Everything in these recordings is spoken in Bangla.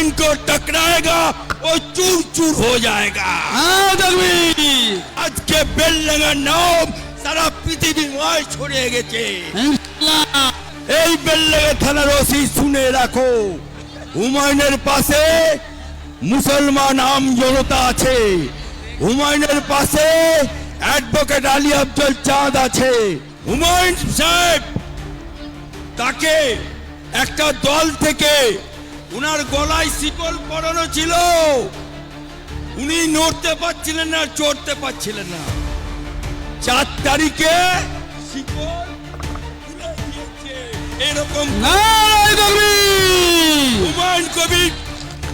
हुमायूं को टकराएगा वो चूर चूर हो जाएगा। आज के बेलडांगा नाम सारा पृथ्वी छড়িয়ে গেছে। এই বেলডাঙ্গা থানার ওসি শুনে রাখো, হুমায়ুনের পাশে মুসলমান আম জনতা আছে, হুমায়ুনের পাশে অ্যাডভোকেট আলী আফজল চাঁদ আছে। হুমায়ুন সাহেব তাকে একটা দল থেকে উনার গলায় শিকল পরানো ছিল, উনি নড়তে পারছিলেন না, চড়তে পারছিলেন না। 4 তারিখে শিকল খুলে দিয়েছে। এরকম হুমায়ুন কবির,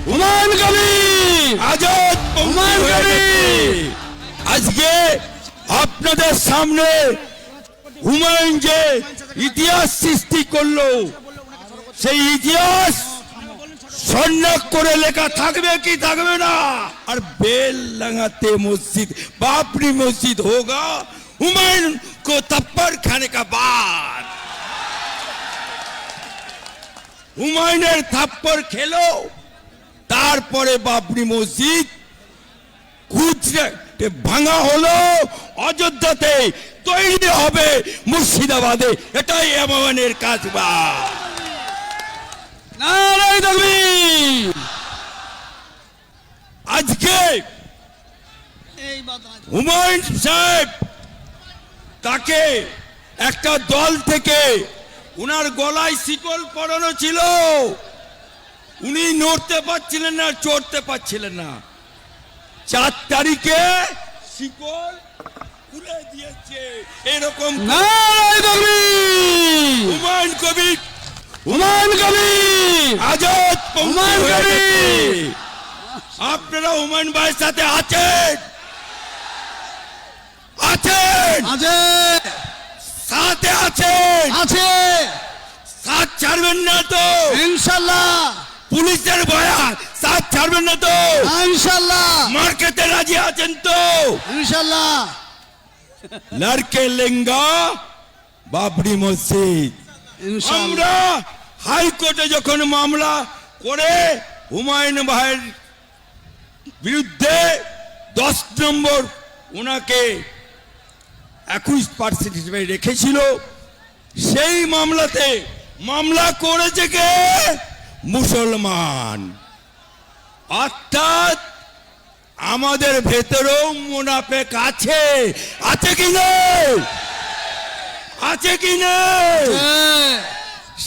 হুমায়ুন কবির আজাদ, হুমায়ুন কবির। আজকে আপনাদের সামনে হুমায়ুন যে ইতিহাস সৃষ্টি করলো, সেই ইতিহাস স্বর্ণাক করে লেখা থাকবে কি থাকবে না। আর বেলডাঙ্গাতে মসজিদ বাবরি মসজিদ होगा হুমায়ুন को थप्पड़ खाने का बाद। হুমায়ুনের থাপ্পড় খেলো, তারপরে বাবরি মসজিদ গুজরাটে ভাঙা হলো, অযোধ্যাতে তৈরি হবে মুর্শিদাবাদে। এটাই হুমায়ুনের কাজ। আজকে হুমায়ুন সাহেব তাকে একটা দল থেকে উনার গলায় শিকল পরানো ছিল, উনি নড়তে পারছিলেন না, চড়তে পারছিলেন না। 4 তারিখে শিকল খুলে দিয়েছে। এরকম হুমায়ুন কবির, হুমায়ুন কবির আজাদ, হুমায়ুন কবির। আপনারা হুমায়ুন ভাইয়ের সাথে আছেন, আছেন, সাথে আছেন, সাথ ছাড়বেন না তো ইনশাআল্লাহ। পুলিশের ভয়া সাথ ছাড়বেন না তো ইনশাআল্লাহ। মার খেতে রাজি আছেন তো ইনশাআল্লাহ। লড়কে লেঙ্গা বাবরি মসজিদ। আমরা হাইকোর্টে যখন মামলা করে হুমায়ুন ভাইয়ের বিরুদ্ধে 10 নম্বর ওনাকে 21% হিসেবে রেখেছিল, সেই মামলাতে মামলা করেছে কে? মুসলমান। অর্থাৎ আমাদের ভেতরেও মুনাফেক আছে, আছে কি না? আছে কি না?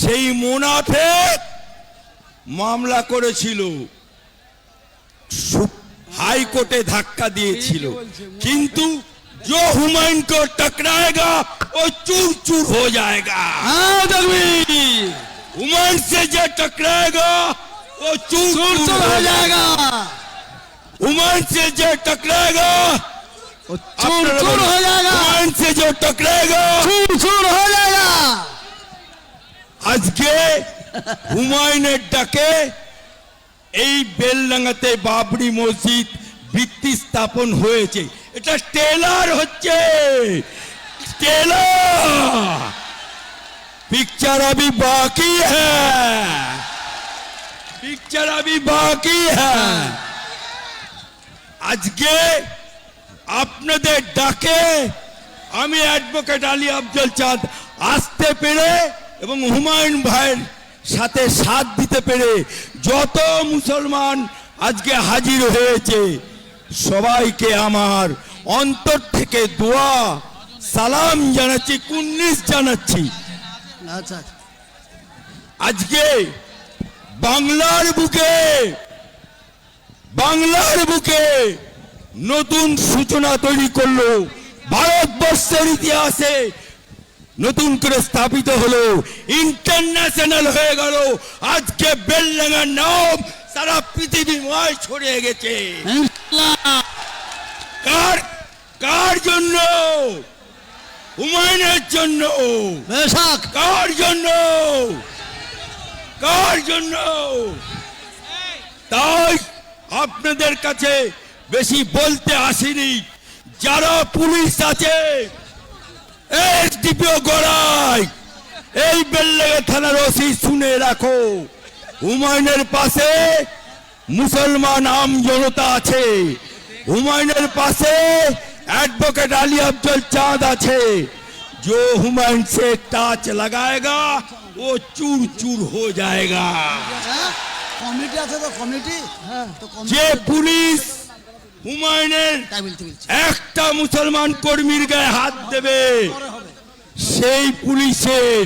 সেই মুনাফেক মামলা করেছিল, হাইকোর্টে ধাক্কা দিয়েছিল, কিন্তু जो हुमायूं को टकराएगा वो चूर चूर हो जाएगा। हुमायूं से जो टकराएगा वो चूर चूर हो जाएगा। हुमायूं से जो टकराएगा वो चूर चूर हो जाएगा। हुमायूं से जो टकराएगा चूर चूर हो जाएगा। आज के হুমায়ুনের ডাকে এই বেলডাঙ্গাতে বাবরি মসজিদ ভিত্তি স্থাপন হয়েছে। এটা টেলার হচ্ছে, টেলার। পিকচার अभी बाकी है, পিকচার अभी बाकी है। আজকে আপনাদের ডাকে আমি অ্যাডভোকেট আলী আফজল চাঁদ আসতে পেরে এবং হুমায়ুন ভাইয়ের সাথে সাথ দিতে পেরে যত মুসলমান আজকে হাজির হয়েছে সবাইকে আমার অন্তর থেকে দোয়া সালাম জানাচ্ছি, কুন্নিস জানাচ্ছি। আচ্ছা, আজকে বাংলার বুকে নতুন সূচনা তৈরি করলো, ভারতবর্ষের ইতিহাসে নতুন করে স্থাপিত হলো, ইন্টারন্যাশনাল হয়ে গেল। আজকে বেলডাঙ্গার নাম সারা পৃথিবীময় ছড়িয়ে গেছে। কার জন্য? হুমায়ুনের জন্য। কার জন্য? কার জন্য? তাই আপনাদের কাছে বেশি বলতে আসিনি। যারা পুলিশ আছে, এসডিপিও গড়াই, এই বেলডাঙ্গা থানার ওসি শুনে রাখো, হুমায়ুনের পাশে মুসলমান আম জনতা আছে, হুমায়ুনের পাশে एडवोकेट अली अफजल चांद আছে। जो हुमायूं से टाच लगाएगा वो चूर चूर हो जाएगा। কমিটি আছে তো কমিটি, হ্যাঁ তো যে পুলিশ হুমায়ুনের তাই বলতে বলছি একটা মুসলমান কর্মীর গায়ে হাত দেবে, সেই পুলিশের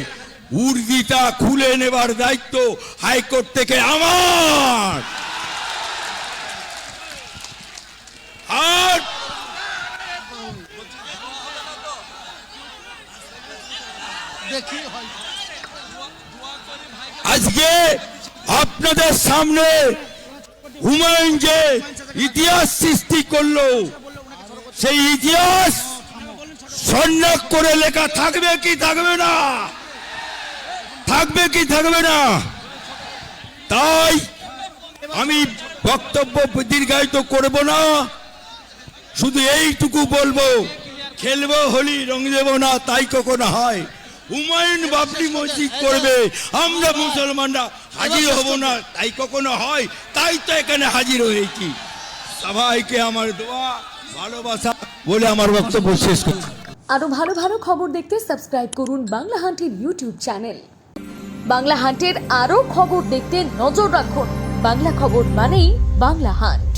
উর্দিটা খুলে নেবার দায়িত্ব হাইকোর্ট থেকে আমার। আর দেখি হয় আজকে আপনাদের সামনে হুমায়ুন যে ইতিহাস সৃষ্টি করলো, সেই ইতিহাস সন্ন্যাস করে লেখা থাকবে কি থাকবে না, থাকবে কি থাকবে না। তাই আমি বক্তব্য দীর্ঘায়িত করব না, শুধু এইটুকু বলবো, খেলবো হোলি রং দেব না তাই কখনো হয়। হুমায়ুন বাবরি মসজিদ করবে, আমরা মুসলমানরা হাজির হব না তাই কখনো হয়। তাই তো এখানে হাজির হয়েছি। সবাইকে আমার দোয়া ভালোবাসা বলে আমার বক্তব্য শেষ করছি। আরো ভালো ভালো খবর দেখতে সাবস্ক্রাইব করুন বাংলা হান্টের ইউটিউব চ্যানেল। বাংলা হান্টের আরো খবর দেখতে নজর রাখুন। বাংলা খবর মানেই বাংলা হান্ট।